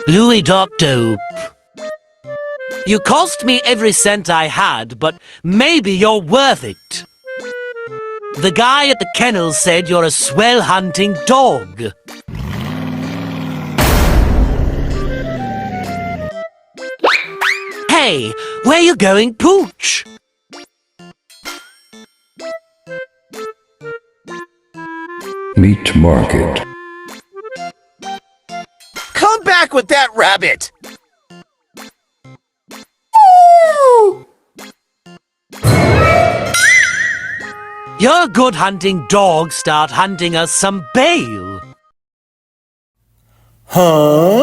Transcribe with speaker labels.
Speaker 1: Looy Dot Dope. You cost me every cent I had, but maybe you're worth it. The guy at the kennel said you're a swell hunting dog. Hey, where you going, Pooch?
Speaker 2: Meat market.
Speaker 3: Come back with that rabbit!
Speaker 1: You're a good hunting dog. Start hunting us some bail.
Speaker 3: Huh?